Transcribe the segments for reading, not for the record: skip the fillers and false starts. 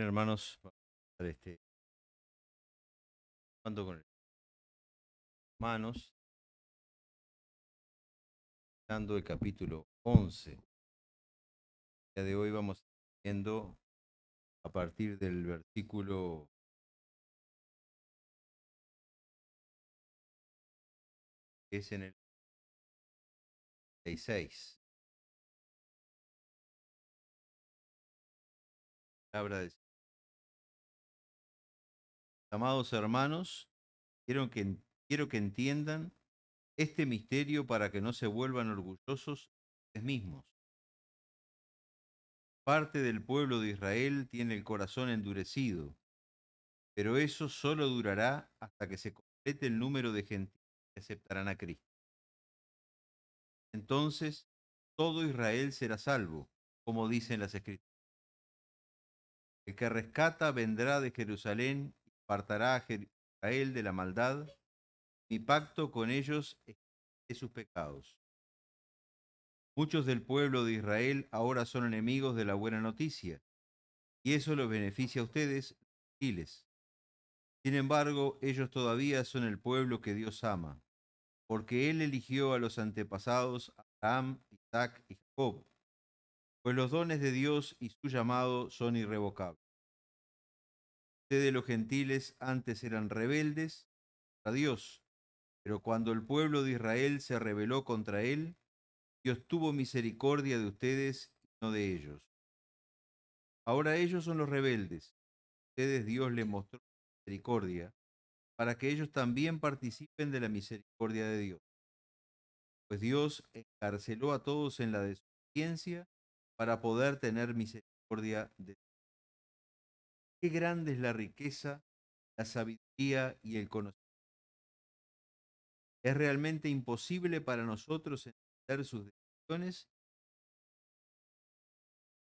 Bien, hermanos, vamos a estar jugando con hermanos, dando el capítulo 11. El día de hoy vamos viendo a partir del versículo que es en el 66. Palabra del Señor. Amados hermanos, quiero que entiendan este misterio para que no se vuelvan orgullosos ustedes mismos. Parte del pueblo de Israel tiene el corazón endurecido, pero eso solo durará hasta que se complete el número de gentiles que aceptarán a Cristo. Entonces todo Israel será salvo, como dicen las Escrituras. El que rescata vendrá de Jerusalén y apartará a Israel de la maldad. Mi pacto con ellos es de sus pecados. Muchos del pueblo de Israel ahora son enemigos de la buena noticia, y eso los beneficia a ustedes, los gentiles. Sin embargo, ellos todavía son el pueblo que Dios ama, porque Él eligió a los antepasados Abraham, Isaac y Jacob, pues los dones de Dios y su llamado son irrevocables. Ustedes los gentiles antes eran rebeldes a Dios, pero cuando el pueblo de Israel se rebeló contra él, Dios tuvo misericordia de ustedes y no de ellos. Ahora ellos son los rebeldes. Ustedes Dios les mostró misericordia para que ellos también participen de la misericordia de Dios. Pues Dios encarceló a todos en la desobediencia para poder tener misericordia de ellos. Qué grande es la riqueza, la sabiduría y el conocimiento. Es realmente imposible para nosotros entender sus decisiones,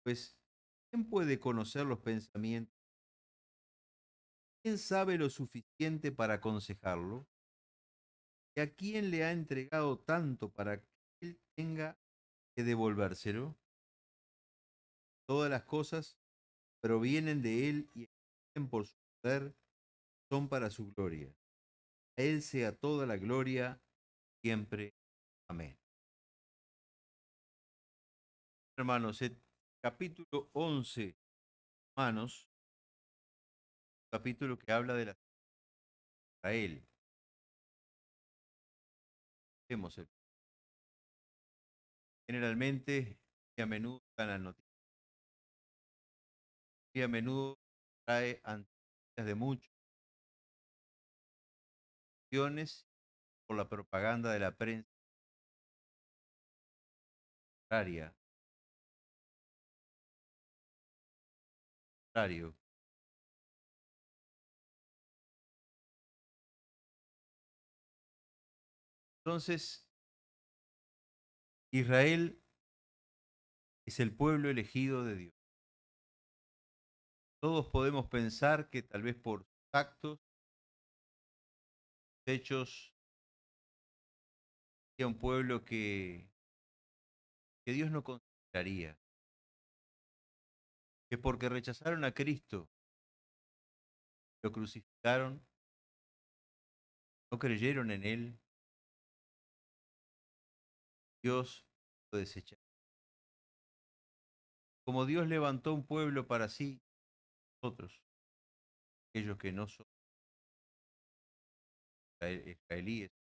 pues ¿quién puede conocer los pensamientos? ¿Quién sabe lo suficiente para aconsejarlo? ¿Y a quién le ha entregado tanto para que él tenga que devolvérselo? Todas las cosas provienen de él y existen por su poder, son para su gloria. A él sea toda la gloria siempre. Amén. Hermanos, el capítulo 11, hermanos, capítulo que habla de la Israel. Vemos generalmente y a menudo en las noticias y a menudo trae noticias de muchas naciones por la propaganda de la prensa contraria, contrario. Entonces, Israel es el pueblo elegido de Dios. Todos podemos pensar que tal vez por sus actos, hechos, sea un pueblo que Dios no consideraría, que porque rechazaron a Cristo, lo crucificaron, no creyeron en Él, Dios lo desechó. Como Dios levantó un pueblo para sí, nosotros, aquellos que no son israelíes,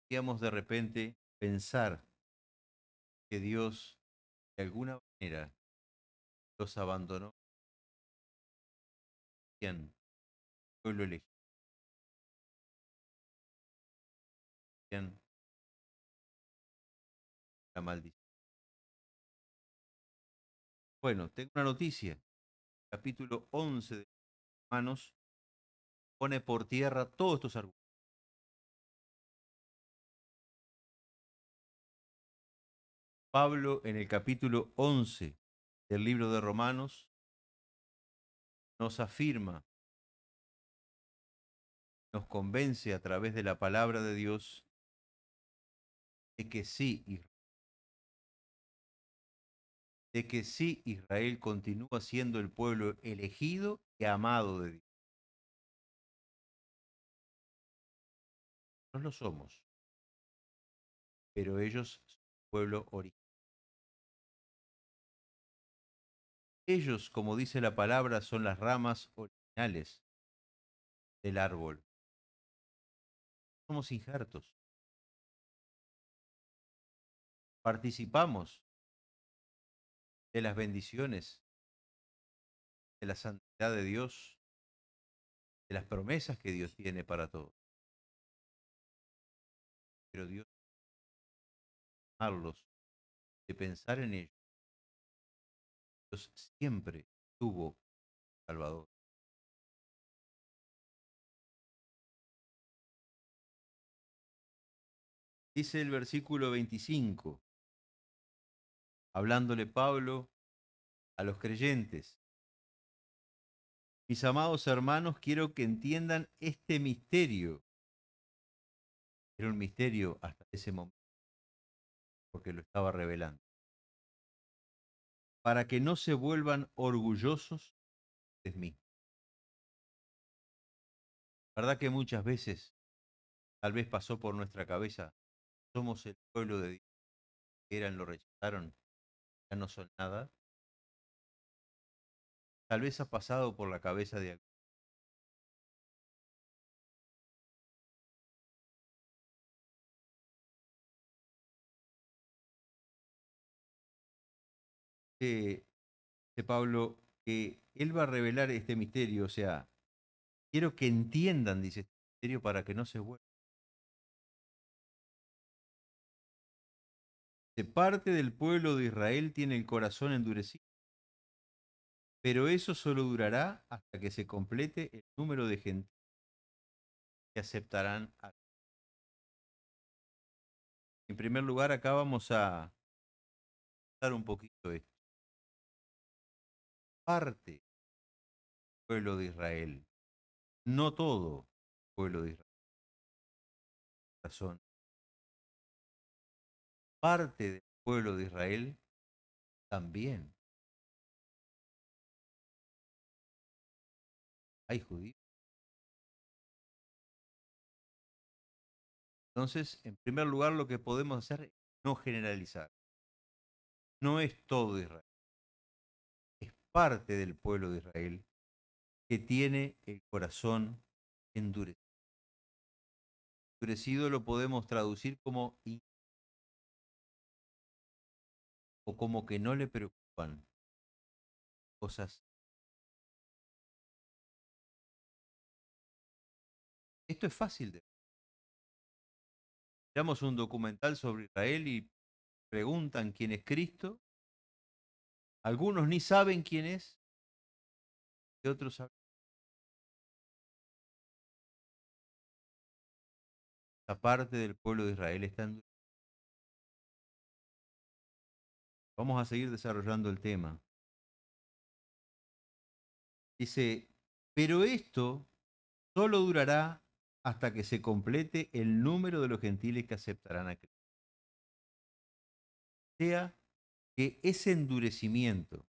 podríamos de repente pensar que Dios de alguna manera los abandonó, bien, pueblo elegido, bien, la maldición. Bueno, tengo una noticia. Capítulo 11 de Romanos pone por tierra todos estos argumentos. Pablo en el capítulo 11 del libro de Romanos nos afirma, nos convence a través de la palabra de Dios de que sí, Israel de que sí, Israel continúa siendo el pueblo elegido y amado de Dios. No lo somos, pero ellos son el pueblo original. Ellos, como dice la palabra, son las ramas originales del árbol. Somos injertos. Participamos de las bendiciones, de la santidad de Dios, de las promesas que Dios tiene para todos. Pero Dios, amarlos, de pensar en ellos, Dios siempre tuvo Salvador. Dice el versículo 25, hablándole Pablo a los creyentes: mis amados hermanos, quiero que entiendan este misterio. Era un misterio hasta ese momento, porque lo estaba revelando. Para que no se vuelvan orgullosos de mí. ¿Verdad que muchas veces, tal vez pasó por nuestra cabeza, somos el pueblo de Dios, que eran, lo rechazaron, ya no son nada? Tal vez ha pasado por la cabeza de alguien que, dice Pablo, que él va a revelar este misterio, o sea, quiero que entiendan, dice, este misterio para que no se vuelvan. De parte del pueblo de Israel tiene el corazón endurecido, pero eso solo durará hasta que se complete el número de gentiles que aceptarán a. En primer lugar, acá vamos a dar un poquito esto. Parte del pueblo de Israel, no todo el pueblo de Israel, razón. Parte del pueblo de Israel también hay judíos. Entonces, en primer lugar, lo que podemos hacer es no generalizar. No es todo Israel, es parte del pueblo de Israel que tiene el corazón endurecido. Endurecido lo podemos traducir como o como que no le preocupan cosas. Esto es fácil de. Miramos un documental sobre Israel y preguntan quién es Cristo. Algunos ni saben quién es, y otros saben. Esta parte del pueblo de Israel está endurecido. Vamos a seguir desarrollando el tema. Dice, pero esto solo durará hasta que se complete el número de los gentiles que aceptarán a Cristo. O sea, que ese endurecimiento,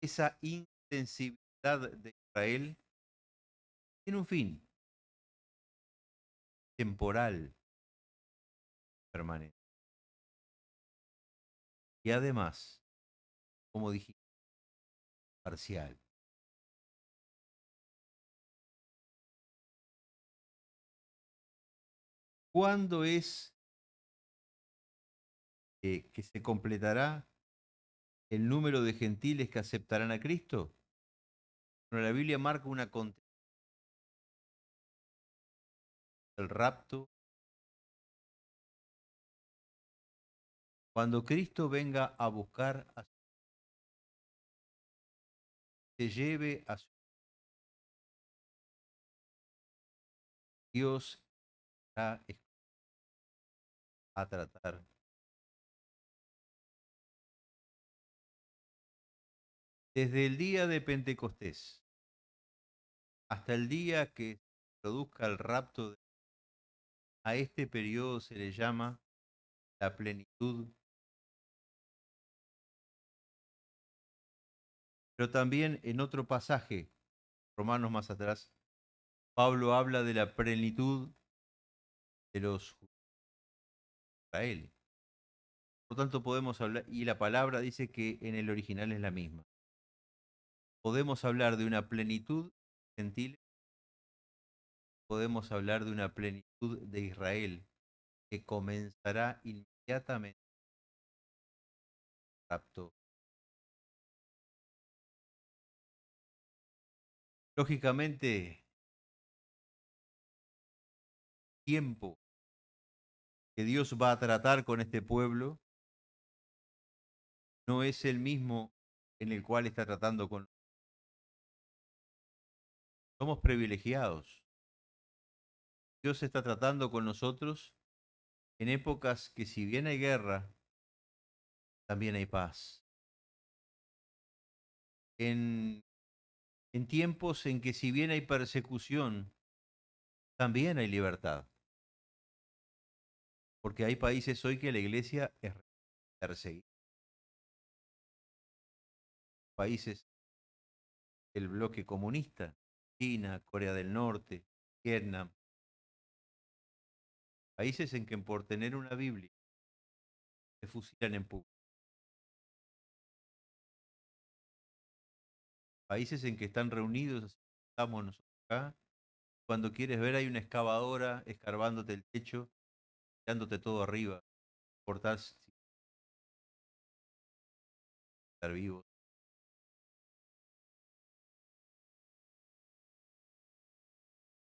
esa insensibilidad de Israel, tiene un fin temporal, permanente. Y además, como dijimos, parcial. ¿Cuándo es que se completará el número de gentiles que aceptarán a Cristo? Bueno, la Biblia marca una contención, el rapto, cuando Cristo venga a buscar a se lleve a su Dios a tratar. Desde el día de Pentecostés hasta el día que se produzca el rapto, a este periodo se le llama la plenitud. Pero también en otro pasaje, Romanos más atrás, Pablo habla de la plenitud de los judíos de Israel. Por tanto, podemos hablar, y la palabra dice que en el original es la misma. Podemos hablar de una plenitud gentil, podemos hablar de una plenitud de Israel que comenzará inmediatamente el rapto. Lógicamente, el tiempo que Dios va a tratar con este pueblo no es el mismo en el cual está tratando con... Somos privilegiados. Dios está tratando con nosotros en épocas que si bien hay guerra, también hay paz. En, en tiempos en que si bien hay persecución, también hay libertad. Porque hay países hoy que la iglesia es perseguida. Países del bloque comunista, China, Corea del Norte, Vietnam. Países en que por tener una Biblia se fusilan en público. Países en que están reunidos, así estamos nosotros acá. Cuando quieres ver hay una excavadora escarbándote el techo, tirándote todo arriba. Portar si estar vivos.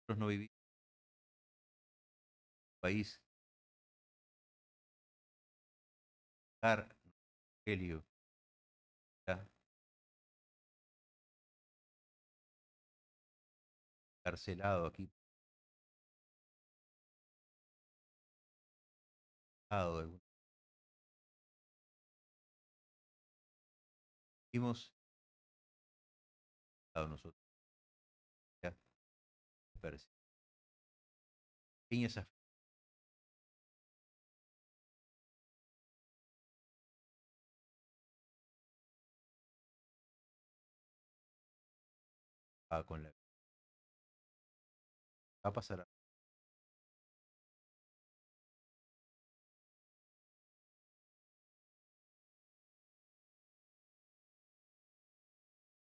Nosotros no vivimos en un país evangelio, está encarcelado aquí, pecado de algún- Vivimos nosotros, ya, pequeñas con la va a pasar,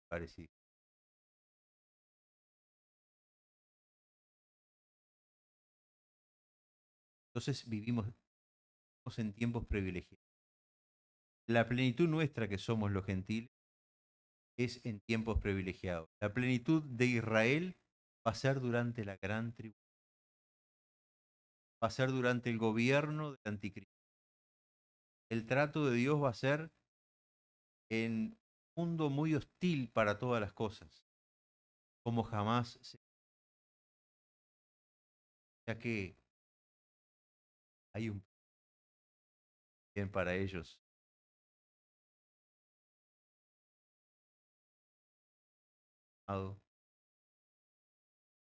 parecido. Entonces vivimos en tiempos privilegiados. La plenitud nuestra que somos los gentiles es en tiempos privilegiados. La plenitud de Israel va a ser durante la gran tribulación, va a ser durante el gobierno del anticristo. El trato de Dios va a ser en un mundo muy hostil para todas las cosas, como jamás se, ya que hay un bien para ellos. Amado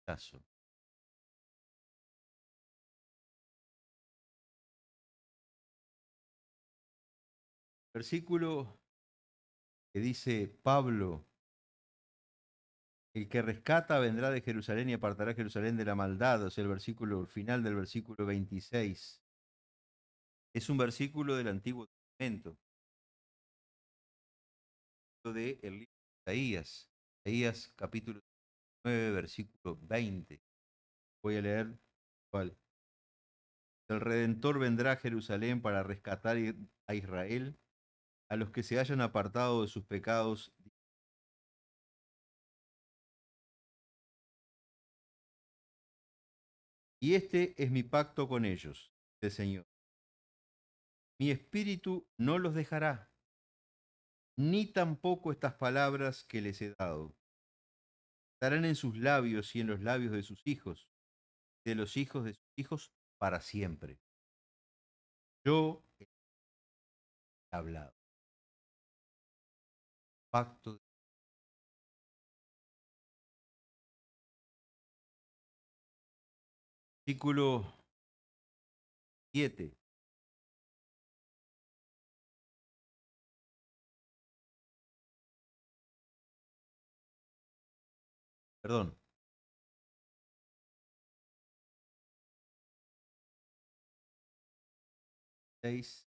caso. Versículo que dice Pablo, el que rescata vendrá de Jerusalén y apartará a Jerusalén de la maldad, o sea, el versículo el final del versículo 26. Es un versículo del Antiguo Testamento, de el libro de Isaías, Isaías capítulo 9, versículo 20. Voy a leer cuál. El Redentor vendrá a Jerusalén para rescatar a Israel, a los que se hayan apartado de sus pecados. Y este es mi pacto con ellos, dice el Señor. Mi espíritu no los dejará, ni tampoco estas palabras que les he dado. Estarán en sus labios y en los labios de sus hijos, de los hijos de sus hijos, para siempre. Yo he hablado. Pacto. Versículo 7. Perdón. 6.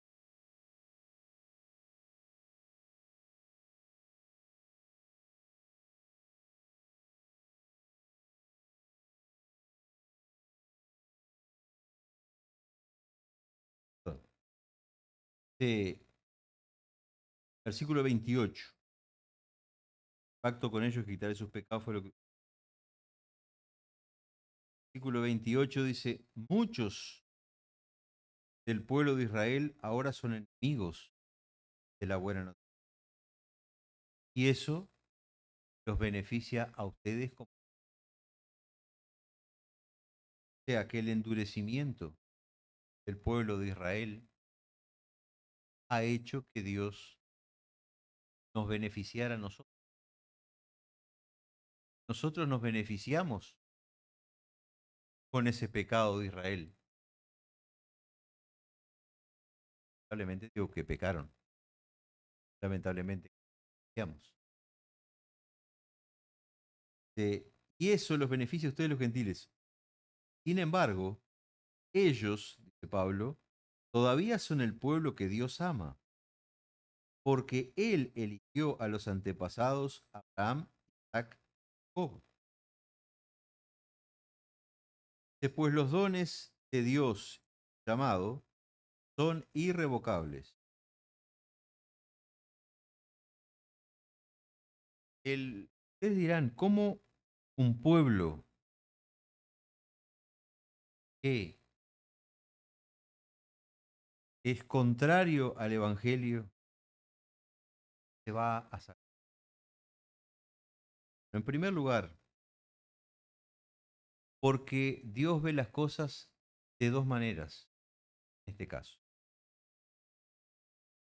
Versículo 28. Pacto con ellos que quitaré sus pecados fue lo que... Versículo 28 dice, muchos del pueblo de Israel ahora son enemigos de la buena noticia. Y eso los beneficia a ustedes como sea que el endurecimiento del pueblo de Israel ha hecho que Dios nos beneficiara a nosotros. Nosotros nos beneficiamos con ese pecado de Israel. Lamentablemente digo que pecaron. Lamentablemente beneficiamos. Y eso los beneficia a ustedes los gentiles. Sin embargo, ellos, dice Pablo, todavía son el pueblo que Dios ama, porque Él eligió a los antepasados Abraham, Isaac y Jacob. Pues los dones de Dios llamado son irrevocables. Ustedes dirán, ¿cómo un pueblo que es contrario al Evangelio se va a salvar? En primer lugar, porque Dios ve las cosas de dos maneras, en este caso.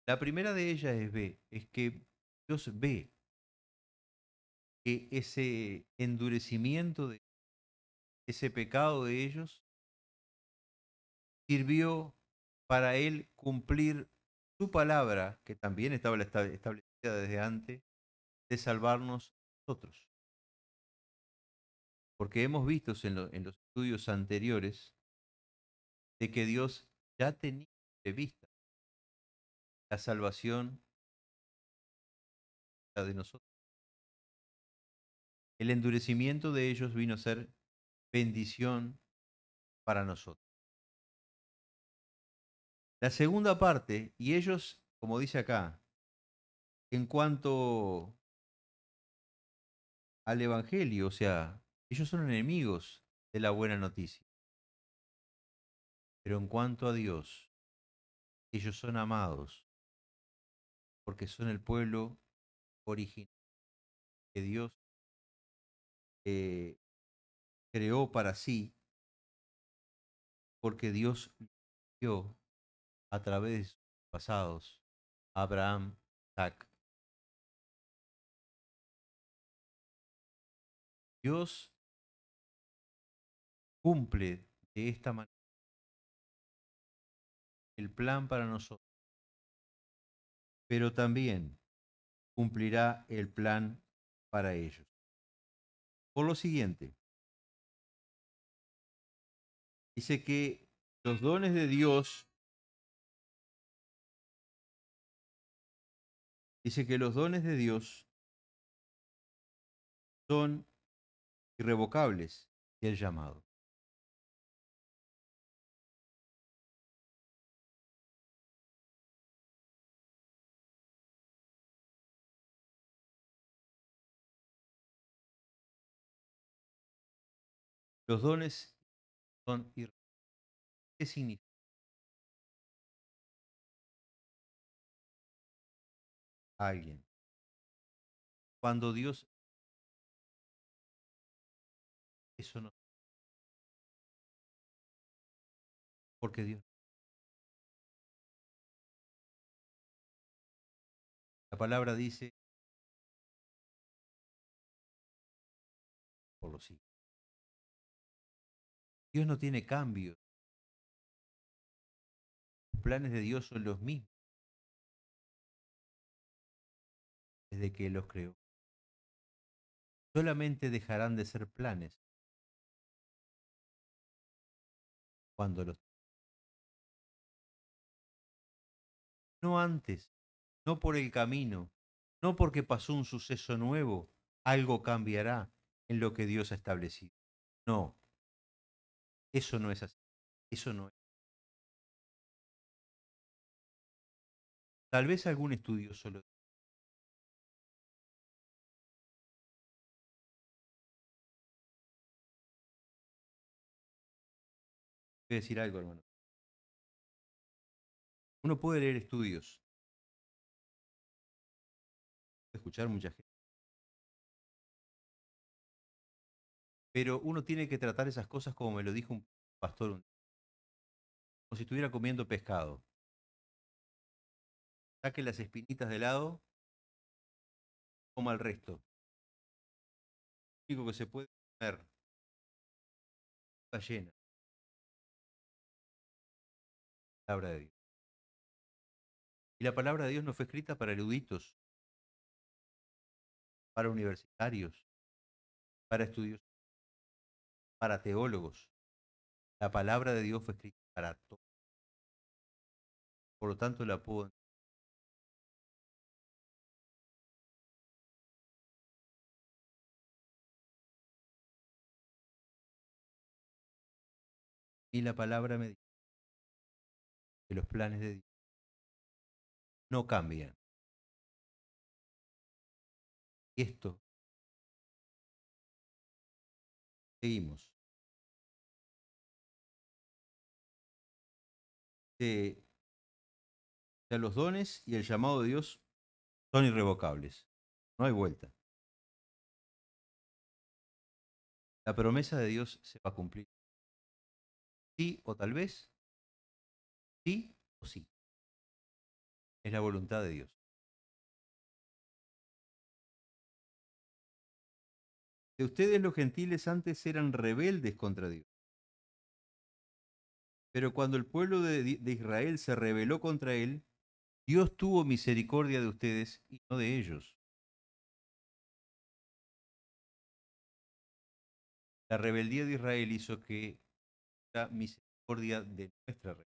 La primera de ellas es que Dios ve que ese endurecimiento de ese pecado de ellos sirvió para Él cumplir su palabra, que también estaba establecida desde antes, de salvarnos nosotros. Porque hemos visto en los estudios anteriores de que Dios ya tenía prevista la salvación de nosotros. El endurecimiento de ellos vino a ser bendición para nosotros. La segunda parte, y ellos, como dice acá, en cuanto al Evangelio, o sea, ellos son enemigos de la buena noticia. Pero en cuanto a Dios, ellos son amados porque son el pueblo original que Dios eh, creó para sí, porque Dios lo dio a través de sus pasados, Abraham, Isaac. Dios cumple de esta manera el plan para nosotros, pero también cumplirá el plan para ellos. Por lo siguiente, dice que los dones de Dios, dice que los dones de Dios son irrevocables y el llamado. Los dones son irrevocables. ¿Qué significa? Alguien. Cuando Dios, eso no, porque Dios, la palabra dice, por lo siguiente. Dios no tiene cambios. Los planes de Dios son los mismos desde que Él los creó. solamente dejarán de ser planes cuando los... No antes, no por el camino, no porque pasó un suceso nuevo, algo cambiará en lo que Dios ha establecido. No, eso no es así. Eso no es. Tal vez algún estudioso lo... Voy a decir algo, hermano. Uno puede leer estudios, escuchar mucha gente, pero uno tiene que tratar esas cosas como me lo dijo un pastor, como si estuviera comiendo pescado. Saque las espinitas de lado, coma el resto. Lo único que se puede comer está llena, la palabra de Dios. Y la palabra de Dios no fue escrita para eruditos, para universitarios, para estudios, para teólogos. La palabra de Dios fue escrita para todos. Por lo tanto, la puedo... Y la palabra me dice que los planes de Dios no cambian. Y esto, seguimos. O sea, los dones y el llamado de Dios son irrevocables. No hay vuelta. La promesa de Dios se va a cumplir. Sí o tal vez, sí o sí. Es la voluntad de Dios. De ustedes los gentiles antes eran rebeldes contra Dios. Pero cuando el pueblo de Israel se rebeló contra él, Dios tuvo misericordia de ustedes y no de ellos. La rebeldía de Israel hizo que la misericordia de nuestra rebelión.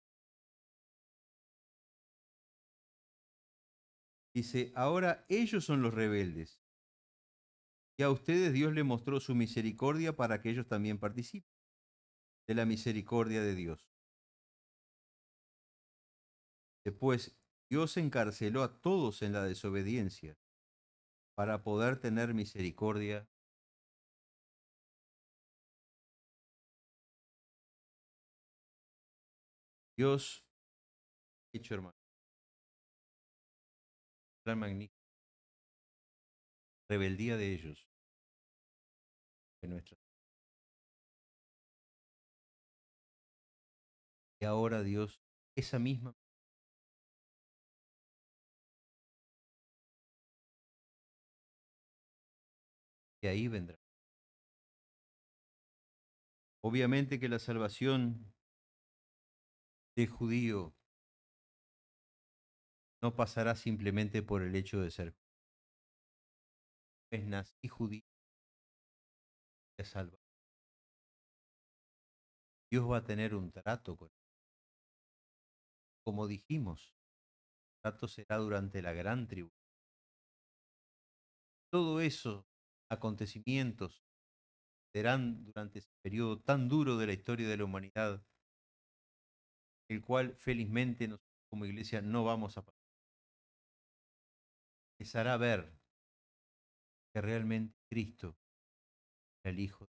Dice, ahora ellos son los rebeldes. Y a ustedes Dios le mostró su misericordia para que ellos también participen de la misericordia de Dios. Después, Dios encarceló a todos en la desobediencia para poder tener misericordia. Dios, hecho hermano, plan magnífico, rebeldía de ellos, de nuestra. Y ahora Dios, esa misma, de ahí vendrá. Obviamente que la salvación del judío no pasará simplemente por el hecho de ser. Es nací judío, te salva. Dios va a tener un trato con él. Como dijimos, el trato será durante la gran tribulación. Todo eso, acontecimientos, serán durante ese periodo tan duro de la historia de la humanidad, el cual felizmente nosotros como iglesia no vamos a pasar. Les hará ver que realmente Cristo era el Hijo.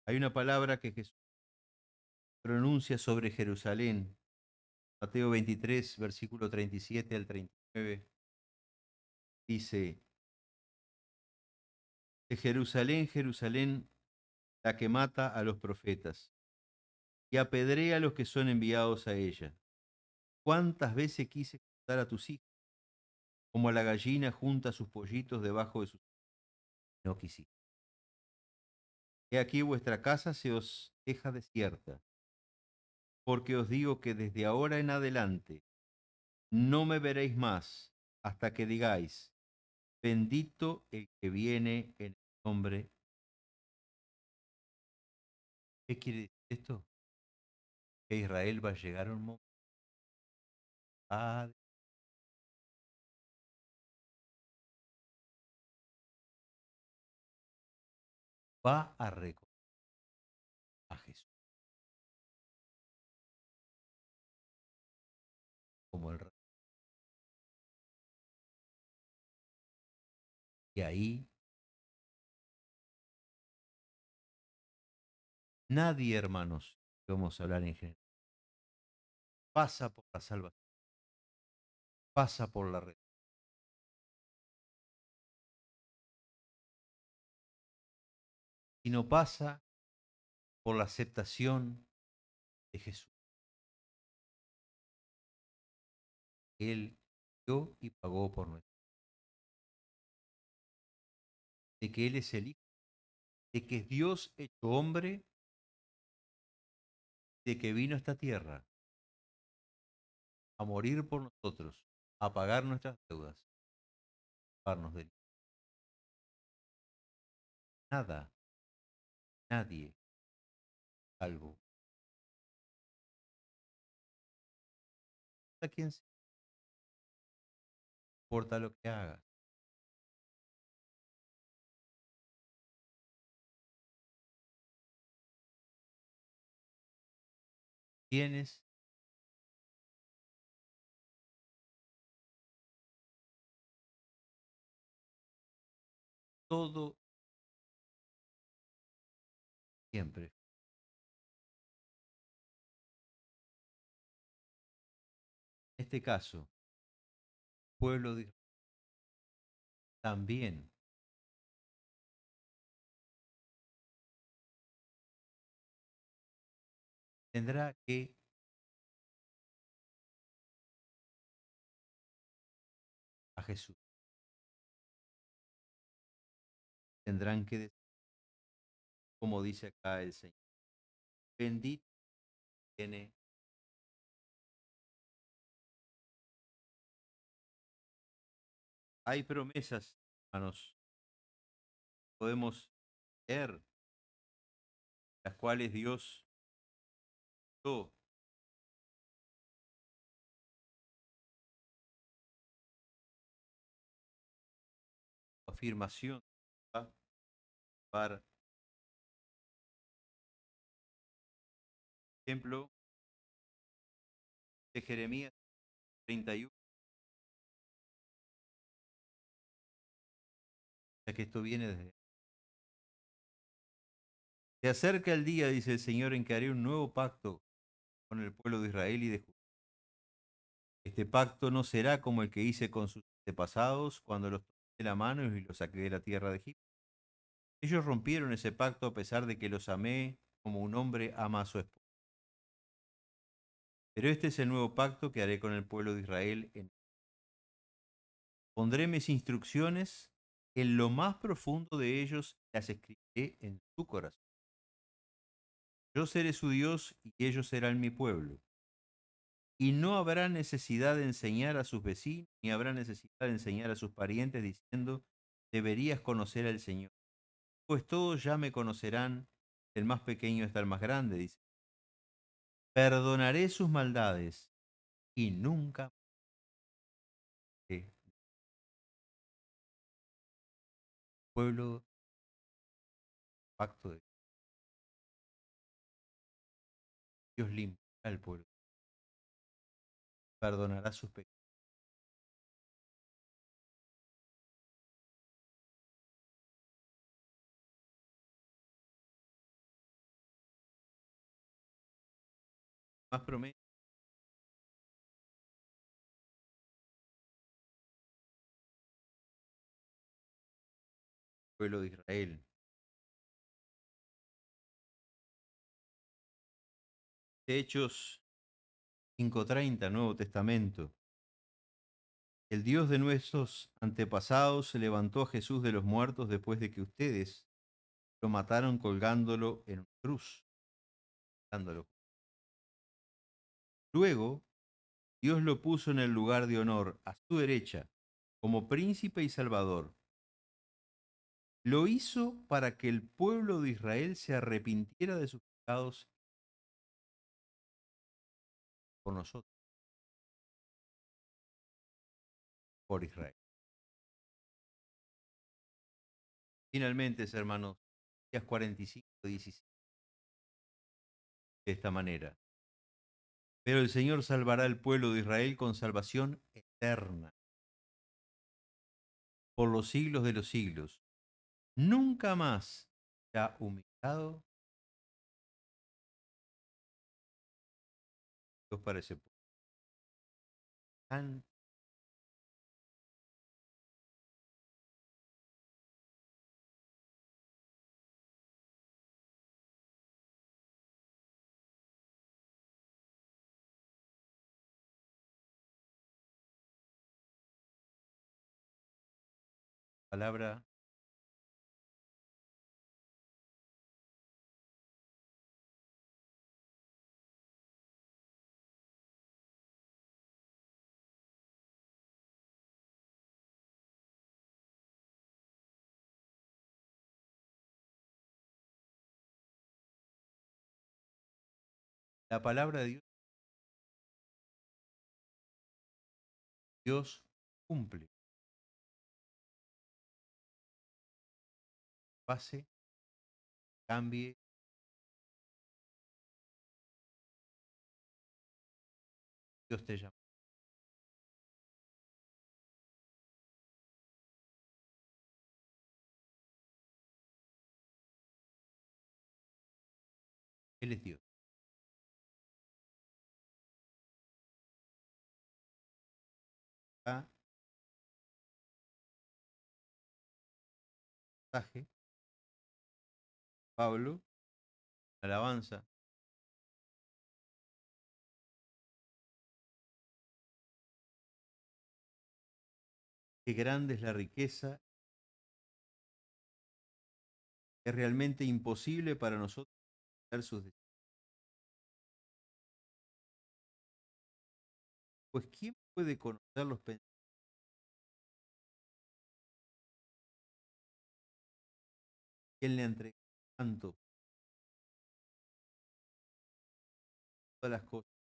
Hay una palabra que Jesús pronuncia sobre Jerusalén, Mateo 23, versículo 37 al 39, dice, de Jerusalén, Jerusalén, la que mata a los profetas y apedrea a los que son enviados a ella. ¿Cuántas veces quise juntar a tus hijos, como a la gallina junta sus pollitos debajo de sus... No quisiste. He aquí vuestra casa se os deja desierta, porque os digo que desde ahora en adelante no me veréis más hasta que digáis, bendito el que viene en el nombre. ¿Qué quiere decir esto? Que Israel va a llegar a un momento, va a reconocer a Jesús como el Rey. Y ahí nadie, hermanos, vamos a hablar en general, pasa por la salvación, pasa por la red, sino pasa por la aceptación de Jesús. Él dio y pagó por nosotros, de que Él es el Hijo, de que es Dios hecho hombre, de que vino a esta tierra a morir por nosotros, a pagar nuestras deudas, a darnos del nada, nadie, salvo a quien se importa lo que haga. Tienes todo siempre. En este caso, pueblo de Israel también tendrá que a Jesús, tendrán que decir, como dice acá el Señor, bendito tiene. Hay promesas, hermanos, podemos leer, las cuales Dios dio afirmación para ejemplo de Jeremías 31. Ya que esto viene desde... Se acerca el día, dice el Señor, en que haré un nuevo pacto con el pueblo de Israel y de Judá. Este pacto no será como el que hice con sus antepasados cuando los tomé de la mano y los saqué de la tierra de Egipto. Ellos rompieron ese pacto a pesar de que los amé como un hombre ama a su esposa. Pero este es el nuevo pacto que haré con el pueblo de Israel. Pondré mis instrucciones en lo más profundo de ellos y las escribiré en su corazón. Yo seré su Dios y ellos serán mi pueblo. Y no habrá necesidad de enseñar a sus vecinos, ni habrá necesidad de enseñar a sus parientes diciendo, deberías conocer al Señor. Pues todos ya me conocerán, el más pequeño hasta el más grande, dice. Perdonaré sus maldades y nunca pueblo pacto de Dios limpia al pueblo, perdonará sus pecados. Más promesa, pueblo de Israel. Hechos 5:30, Nuevo Testamento. El Dios de nuestros antepasados se levantó a Jesús de los muertos después de que ustedes lo mataron colgándolo en una cruz. Dándolo. Luego, Dios lo puso en el lugar de honor, a su derecha, como príncipe y salvador. Lo hizo para que el pueblo de Israel se arrepintiera de sus pecados por nosotros, por Israel. Finalmente, hermanos, Isaías 45, 17, de esta manera. Pero el Señor salvará al pueblo de Israel con salvación eterna, por los siglos de los siglos. Nunca más será humillado Dios para ese pueblo. Tan palabra, la palabra de Dios, Dios cumple. Pase, cambie, Dios te llama. Él es Dios. Ah, pasaje, Pablo, alabanza. Qué grande es la riqueza. Es realmente imposible para nosotros ver sus deseos. Pues ¿quién puede conocer los pensamientos? ¿Quién le entrega tanto todas las cosas?